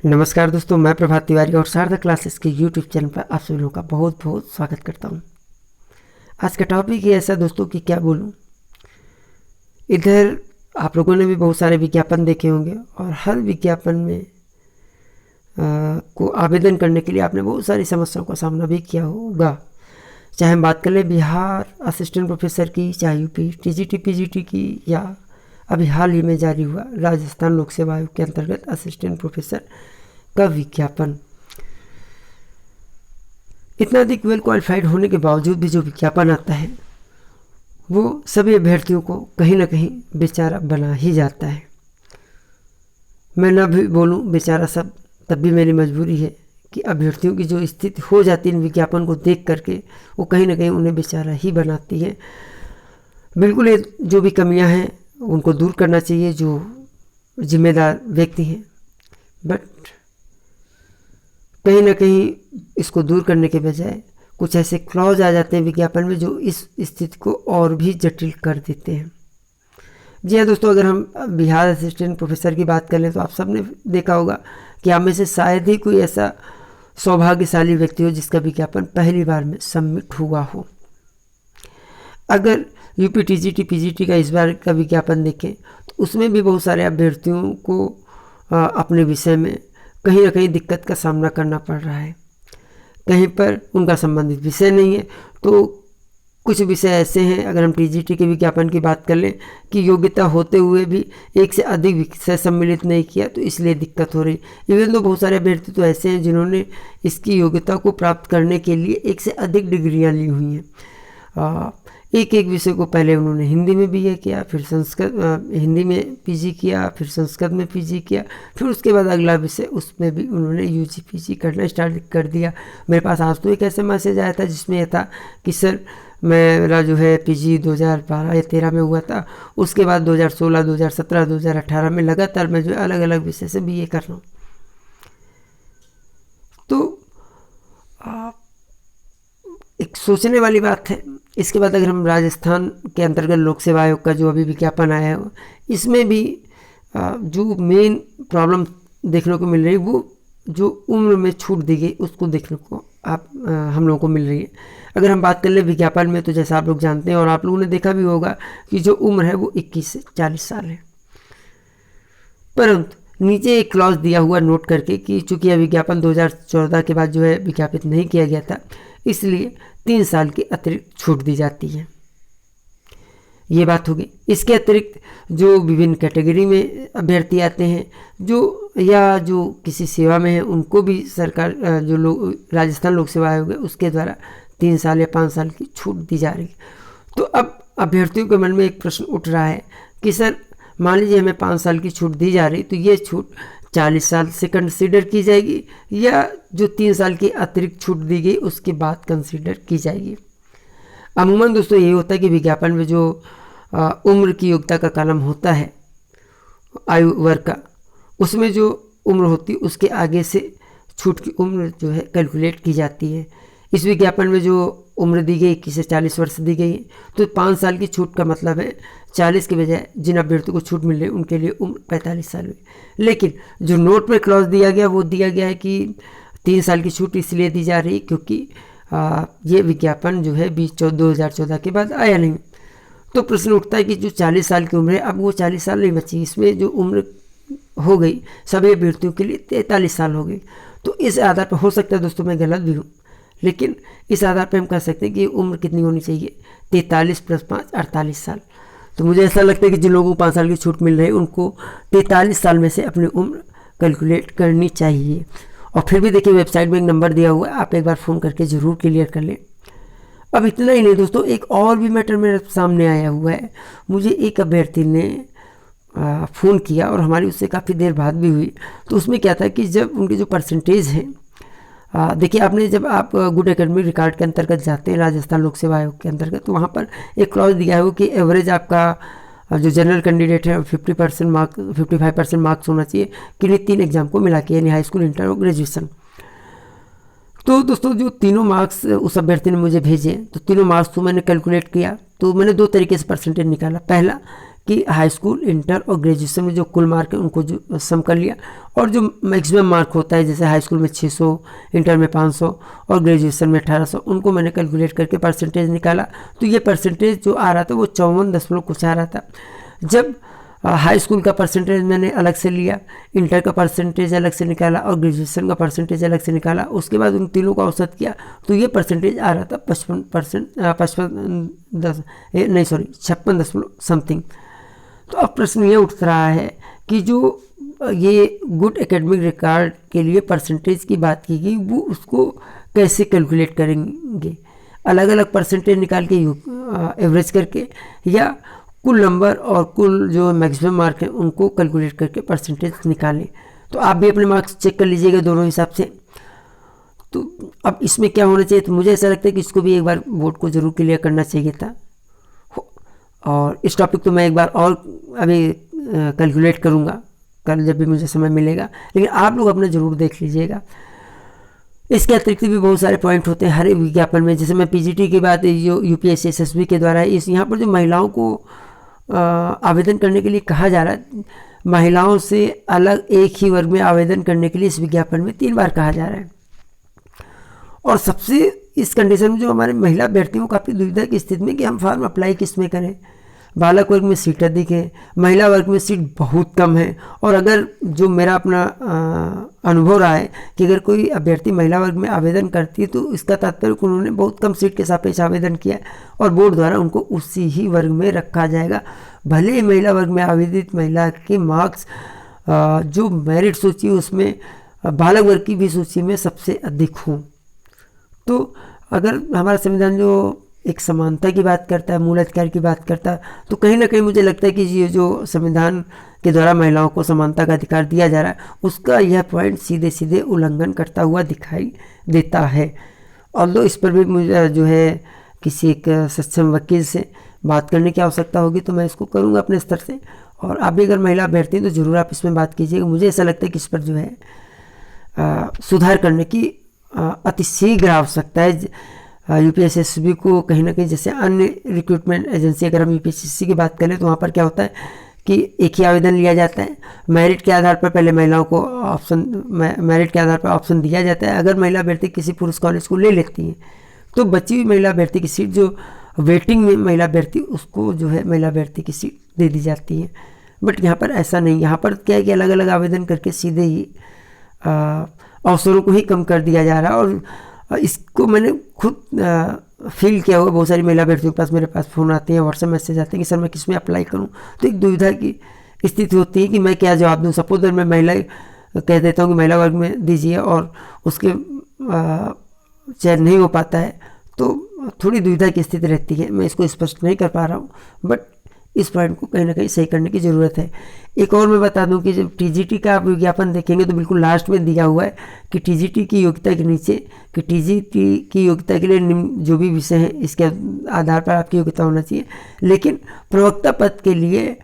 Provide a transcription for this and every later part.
नमस्कार दोस्तों, मैं प्रभात तिवारी और शारदा क्लासेस के यूट्यूब चैनल पर आप सभी लोगों का बहुत बहुत स्वागत करता हूं। आज का टॉपिक ही ऐसा दोस्तों कि क्या बोलूं। इधर आप लोगों ने भी बहुत सारे विज्ञापन देखे होंगे और हर विज्ञापन में को आवेदन करने के लिए आपने बहुत सारी समस्याओं का सामना भी किया होगा। चाहे हम बात कर लें बिहार असिस्टेंट प्रोफेसर की, चाहे यूपी टीजीटी पीजीटी की, या अभी हाल ही में जारी हुआ राजस्थान लोक सेवा आयोग के अंतर्गत असिस्टेंट प्रोफेसर का विज्ञापन। इतना अधिक वेल क्वालिफाइड होने के बावजूद भी जो विज्ञापन आता है वो सभी अभ्यर्थियों को कहीं ना कहीं बेचारा बना ही जाता है। मैं ना भी बोलूं बेचारा सब, तब भी मेरी मजबूरी है कि अभ्यर्थियों की जो स्थिति हो जाती है इन विज्ञापन को देख करके, वो कहीं ना कहीं उन्हें बेचारा ही बनाती है। बिल्कुल ये जो भी कमियां हैं उनको दूर करना चाहिए जो जिम्मेदार व्यक्ति हैं, बट कहीं ना कहीं इसको दूर करने के बजाय कुछ ऐसे क्लॉज आ जाते हैं विज्ञापन में जो इस स्थिति को और भी जटिल कर देते हैं। जी हाँ दोस्तों, अगर हम बिहार असिस्टेंट प्रोफेसर की बात कर लें तो आप सबने देखा होगा कि आप में से शायद ही कोई ऐसा सौभाग्यशाली व्यक्ति हो जिसका विज्ञापन पहली बार में सबमिट हुआ हो। अगर यूपी टीजीटी पीजीटी का इस बार का विज्ञापन देखें तो उसमें भी बहुत सारे अभ्यर्थियों को अपने विषय में कहीं ना कहीं दिक्कत का सामना करना पड़ रहा है। कहीं पर उनका संबंधित विषय नहीं है तो कुछ विषय ऐसे हैं, अगर हम टीजीटी के विज्ञापन की बात कर लें कि योग्यता होते हुए भी एक से अधिक विषय सम्मिलित नहीं किया तो इसलिए दिक्कत हो रही। इवन तो बहुत सारे अभ्यर्थी तो ऐसे हैं जिन्होंने इसकी योग्यता को प्राप्त करने के लिए एक से अधिक डिग्रियां ली हुई हैं। एक एक विषय को पहले उन्होंने हिंदी में बीए किया, फिर संस्कृत हिंदी में पीजी किया, फिर संस्कृत में पीजी किया, फिर उसके बाद अगला विषय उसमें भी उन्होंने यूजी पीजी करना स्टार्ट कर दिया। मेरे पास आज तो एक ऐसा मैसेज आया था जिसमें यह था कि सर मेरा जो है पीजी 2012 या 13 में हुआ था, उसके बाद 2016, 2017, 2018 में लगातार मैं जो अलग अलग विषय से बीए कर रहा हूँ। तो एक सोचने वाली बात है। इसके बाद अगर हम राजस्थान के अंतर्गत लोक सेवा आयोग का जो अभी विज्ञापन आया है इसमें भी जो मेन प्रॉब्लम देखने को मिल रही है वो जो उम्र में छूट दी गई उसको देखने को हम लोगों को मिल रही है। अगर हम बात कर ले विज्ञापन में तो जैसा आप लोग जानते हैं और आप लोगों ने देखा भी होगा कि जो उम्र है वो 21 से 40 साल है, परंतु नीचे एक क्लॉज दिया हुआ नोट करके कि चूंकि यह विज्ञापन 2014 के बाद जो है विज्ञापित नहीं किया गया था इसलिए 3 साल की अतिरिक्त छूट दी जाती है। ये बात होगी। इसके अतिरिक्त जो विभिन्न कैटेगरी में अभ्यर्थी आते हैं जो किसी सेवा में हैं उनको भी सरकार जो राजस्थान लोक सेवा आयोग है उसके द्वारा 3 साल या 5 साल की छूट दी जा रही है। तो अब अभ्यर्थियों के मन में एक प्रश्न उठ रहा है कि सर मान लीजिए हमें 5 साल की छूट दी जा रही तो ये छूट 40 साल से कंसीडर की जाएगी या जो 3 साल की अतिरिक्त छूट दी गई उसके बाद कंसीडर की जाएगी। अमूमन दोस्तों यही होता है कि विज्ञापन में जो उम्र की योग्यता का कॉलम होता है आयु वर्ग का, उसमें जो उम्र होती है उसके आगे से छूट की उम्र जो है कैलकुलेट की जाती है। इस विज्ञापन में जो उम्र दी गई 21 से 40 वर्ष दी गई तो 5 साल की छूट का मतलब है 40 के बजाय जिन अभ्यर्थियों को छूट मिल रही है उनके लिए उम्र 45 साल हुई। लेकिन जो नोट में क्लॉज दिया गया वो दिया गया है कि 3 साल की छूट इसलिए दी जा रही क्योंकि ये विज्ञापन जो है 2014 के बाद आया नहीं। तो प्रश्न उठता है कि जो 40 साल की उम्र है अब वो 40 साल नहीं बची, इसमें जो उम्र हो गई सभी अभ्यर्थियों के लिए 43 साल हो गई। तो इस आधार पर हो सकता है दोस्तों मैं गलत भी हूँ, लेकिन इस आधार पर हम कह सकते हैं कि उम्र कितनी होनी चाहिए 43 + 5 48 साल। तो मुझे ऐसा लगता है कि जिन लोगों को 5 साल की छूट मिल रही है उनको 43 साल में से अपनी उम्र कैलकुलेट करनी चाहिए। और फिर भी देखिए वेबसाइट में एक नंबर दिया हुआ है, आप एक बार फ़ोन करके ज़रूर क्लियर कर लें। अब इतना ही नहीं दोस्तों, एक और भी मैटर मेरे सामने आया हुआ है। मुझे एक अभ्यर्थी ने फ़ोन किया और हमारी उससे काफ़ी देर बाद भी हुई। तो उसमें क्या था कि जब उनके जो परसेंटेज हैं, देखिए आपने जब आप गुड एकेडमिक रिकॉर्ड के अंतर्गत जाते हैं राजस्थान लोक सेवा आयोग के अंतर्गत तो वहाँ पर एक क्लॉज दिया है कि एवरेज आपका जो जनरल कैंडिडेट है 55% मार्क्स होना चाहिए किन्हीं 3 एग्जाम को मिला के, यानी हाई स्कूल, इंटर और ग्रेजुएशन। तो दोस्तों जो तीनों मार्क्स उस अभ्यर्थी ने मुझे भेजे तो तीनों मार्क्स तो मैंने कैलकुलेट किया तो मैंने 2 तरीके से परसेंटेज निकाला। पहला कि हाई स्कूल, इंटर और ग्रेजुएशन में जो कुल मार्क है उनको जो सम कर लिया, और जो मैक्सिमम मार्क होता है जैसे हाई स्कूल में 600, इंटर में 500 और ग्रेजुएशन में 1800, उनको मैंने कैलकुलेट करके परसेंटेज निकाला। तो ये परसेंटेज जो आ रहा था वो 54 कुछ आ रहा था। जब हाई स्कूल का परसेंटेज मैंने अलग से लिया, इंटर का परसेंटेज अलग से निकाला और ग्रेजुएशन का परसेंटेज अलग से निकाला, उसके बाद उन तीनों का औसत किया तो ये परसेंटेज आ रहा था 56 समथिंग। तो अब प्रश्न ये उठ रहा है कि जो ये गुड एकेडमिक रिकॉर्ड के लिए परसेंटेज की बात की गई वो उसको कैसे कैलकुलेट करेंगे, अलग अलग परसेंटेज निकाल के एवरेज करके, या कुल नंबर और कुल जो मैक्सिमम मार्क हैं उनको कैलकुलेट करके परसेंटेज निकालें। तो आप भी अपने मार्क्स चेक कर लीजिएगा दोनों हिसाब से। तो अब इसमें क्या होना चाहिए, तो मुझे ऐसा लगता है कि इसको भी एक बार बोर्ड को ज़रूर क्लियर करना चाहिए था, और इस टॉपिक तो मैं एक बार और अभी कैलकुलेट करूँगा कल जब भी मुझे समय मिलेगा, लेकिन आप लोग अपना ज़रूर देख लीजिएगा। इसके अतिरिक्त भी बहुत सारे पॉइंट होते हैं हर एक विज्ञापन में। जैसे मैं पीजीटी की बात जो यूपीएससी एसएसबी के द्वारा इस यहाँ पर जो महिलाओं को आवेदन करने के लिए कहा जा रहा है, महिलाओं से अलग एक ही वर्ग में आवेदन करने के लिए इस विज्ञापन में 3 बार कहा जा रहा है। और सबसे इस कंडीशन में जो हमारे महिला अभ्यर्थी को काफ़ी दुविधा की स्थिति में कि हम फॉर्म अप्लाई किस में करें। बालक वर्ग में सीट अधिक है, महिला वर्ग में सीट बहुत कम है, और अगर जो मेरा अपना अनुभव रहा है कि अगर कोई अभ्यर्थी महिला वर्ग में आवेदन करती है तो इसका तात्पर्य उन्होंने बहुत कम सीट के सापेक्ष आवेदन किया है और बोर्ड द्वारा उनको उसी ही वर्ग में रखा जाएगा, भले ही महिला वर्ग में आवेदित महिला के मार्क्स जो मेरिट सूची उसमें बालक वर्ग की भी सूची में सबसे अधिक हों। तो अगर हमारा संविधान जो एक समानता की बात करता है, मूल अधिकार की बात करता है, तो कहीं ना कहीं मुझे लगता है कि ये जो संविधान के द्वारा महिलाओं को समानता का अधिकार दिया जा रहा है उसका यह पॉइंट सीधे सीधे उल्लंघन करता हुआ दिखाई देता है। और इस पर भी मुझे जो है किसी एक सक्षम वकील से बात करने की आवश्यकता होगी, तो मैं इसको करूँगा अपने स्तर से, और आप भी अगर महिला अभ्यर्थी हैं तो ज़रूर आप इसमें बात कीजिएगा। मुझे ऐसा लगता है कि इस पर जो है सुधार करने की अतिशीघ्र आवश्यकता है। यूपीएससी एसएसबी को कहीं ना कहीं, जैसे अन्य रिक्रूटमेंट एजेंसी अगर हम यूपीएससी की बात करें तो वहाँ पर क्या होता है कि एक ही आवेदन लिया जाता है, मेरिट के आधार पर पहले महिलाओं को मेरिट के आधार पर ऑप्शन दिया जाता है। अगर महिला अभ्यर्थी किसी पुरुष कॉलेज को ले लेती है तो बची हुई महिला अभ्यर्थी की सीट जो वेटिंग में महिला अभ्यर्थी उसको जो है महिला अभ्यर्थी की सीट दे दी जाती है। बट यहाँ पर ऐसा नहीं, यहाँ पर क्या है कि अलग अलग आवेदन करके सीधे ही अवसरों को ही कम कर दिया जा रहा है। और इसको मैंने खुद फील किया हुआ, बहुत सारी महिला अभ्यर्थियों के पास मेरे पास फ़ोन आते हैं, व्हाट्सएप मैसेज आते हैं कि सर मैं किस में अप्लाई करूं, तो एक दुविधा की स्थिति होती है कि मैं क्या जवाब दूं। सपोज अगर मैं महिला कह देता हूं कि महिला वर्ग में दीजिए और उसके चयन नहीं हो पाता है तो थोड़ी दुविधा की स्थिति रहती है। मैं इसको स्पष्ट नहीं कर पा रहा हूँ, बट इस पॉइंट को कहीं ना कहीं सही करने की ज़रूरत है। एक और मैं बता दूं कि जब टीजीटी का आप विज्ञापन देखेंगे तो बिल्कुल लास्ट में दिया हुआ है कि टीजीटी की योग्यता के नीचे कि टीजीटी की योग्यता के लिए निम्न जो भी विषय हैं इसके आधार पर आपकी योग्यता होना चाहिए, लेकिन प्रवक्ता पद के लिए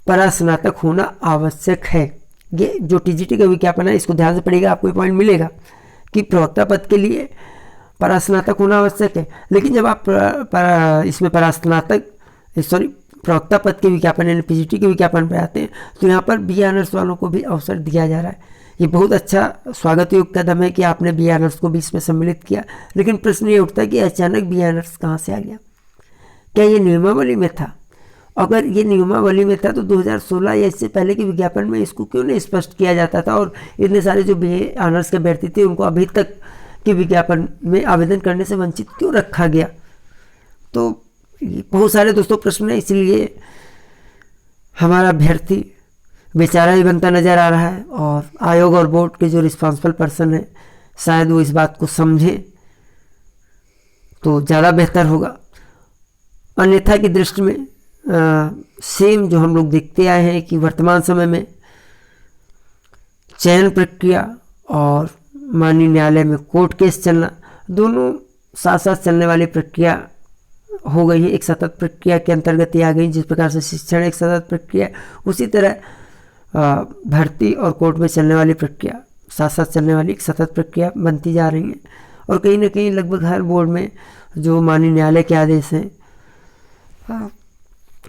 परास्नातक होना आवश्यक है। ये जो टीजीटी का विज्ञापन है इसको ध्यान से पढ़िएगा, आपको ये पॉइंट मिलेगा कि प्रवक्ता पद के लिए परास्नातक होना आवश्यक है। लेकिन जब आप इसमें प्रवक्ता पद के विज्ञापन यानी पीजीटी के विज्ञापन पर आते हैं तो यहाँ पर बी ऑनर्स वालों को भी अवसर दिया जा रहा है। ये बहुत अच्छा स्वागत योग्य कदम है कि आपने बी ऑनर्स को भी इसमें सम्मिलित किया, लेकिन प्रश्न ये उठता है कि अचानक बी ऑनर्स कहाँ से आ गया? क्या ये नियमावली में था? अगर ये नियमावली में था तो 2016 या इससे पहले के विज्ञापन में इसको क्यों नहीं स्पष्ट किया जाता था, और इतने सारे जो बी ऑनर्स के अभ्यर्थी थे उनको अभी तक के विज्ञापन में आवेदन करने से वंचित क्यों रखा गया? तो बहुत सारे दोस्तों प्रश्न है, इसलिए हमारा अभ्यर्थी बेचारा ही बनता नज़र आ रहा है, और आयोग और बोर्ड के जो रिस्पॉन्सिबल पर्सन है शायद वो इस बात को समझे तो ज़्यादा बेहतर होगा। अन्यथा की दृष्टि में सेम जो हम लोग देखते आए हैं कि वर्तमान समय में चयन प्रक्रिया और माननीय न्यायालय में कोर्ट केस चलना दोनों साथ साथ चलने वाली प्रक्रिया हो गई है। एक सतत प्रक्रिया के अंतर्गत ही आ गई। जिस प्रकार से शिक्षण एक सतत प्रक्रिया है, उसी तरह भर्ती और कोर्ट में चलने वाली प्रक्रिया साथ साथ चलने वाली एक सतत प्रक्रिया बनती जा रही है। और कहीं ना कहीं लगभग हर बोर्ड में जो माननीय न्यायालय के आदेश हैं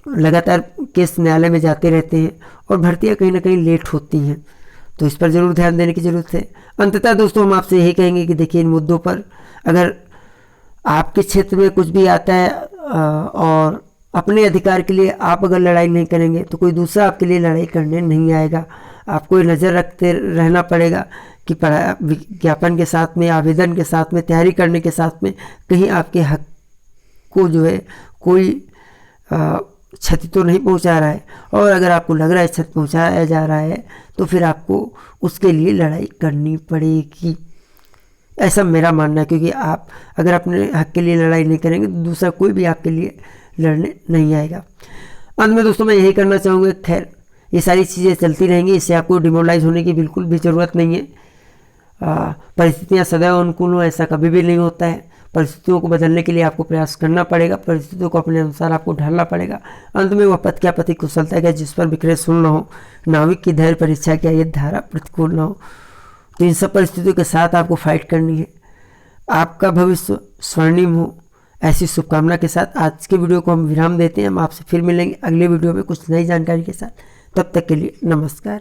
लगातार केस न्यायालय में जाते रहते हैं और भर्तियाँ कहीं ना कहीं लेट होती हैं, तो इस पर ज़रूर ध्यान देने की ज़रूरत है। अंततः दोस्तों हम आपसे यही कहेंगे कि देखिए इन मुद्दों पर अगर आपके क्षेत्र में कुछ भी आता है और अपने अधिकार के लिए आप अगर लड़ाई नहीं करेंगे तो कोई दूसरा आपके लिए लड़ाई करने नहीं आएगा। आपको नज़र रखते रहना पड़ेगा कि विज्ञापन के साथ में, आवेदन के साथ में, तैयारी करने के साथ में कहीं आपके हक को जो है कोई क्षति तो नहीं पहुंचा रहा है, और अगर आपको लग रहा है क्षति पहुंचाया जा रहा है तो फिर आपको उसके लिए लड़ाई करनी पड़ेगी, ऐसा मेरा मानना है। क्योंकि आप अगर अपने हक के लिए लड़ाई नहीं करेंगे तो दूसरा कोई भी आपके लिए लड़ने नहीं आएगा। अंत में दोस्तों मैं यही करना चाहूँगा, खैर ये सारी चीज़ें चलती रहेंगी, इससे आपको डिमोरलाइज होने की बिल्कुल भी ज़रूरत नहीं है। परिस्थितियाँ सदैव अनुकूल हो ऐसा कभी भी नहीं होता है। परिस्थितियों को बदलने के लिए आपको प्रयास करना पड़ेगा, परिस्थितियों को अपने अनुसार आपको ढालना पड़ेगा। अंत में वह पथ क्या पति कुशलता क्या जिस पर बिखरे सुन न हो, नाविक की धैर्य परीक्षा क्या ये धारा प्रतिकूल न हो। तो इन सब परिस्थितियों के साथ आपको फाइट करनी है, आपका भविष्य स्वर्णिम हो, ऐसी शुभकामना के साथ आज के वीडियो को हम विराम देते हैं। हम आपसे फिर मिलेंगे अगले वीडियो में कुछ नई जानकारी के साथ। तब तक के लिए नमस्कार।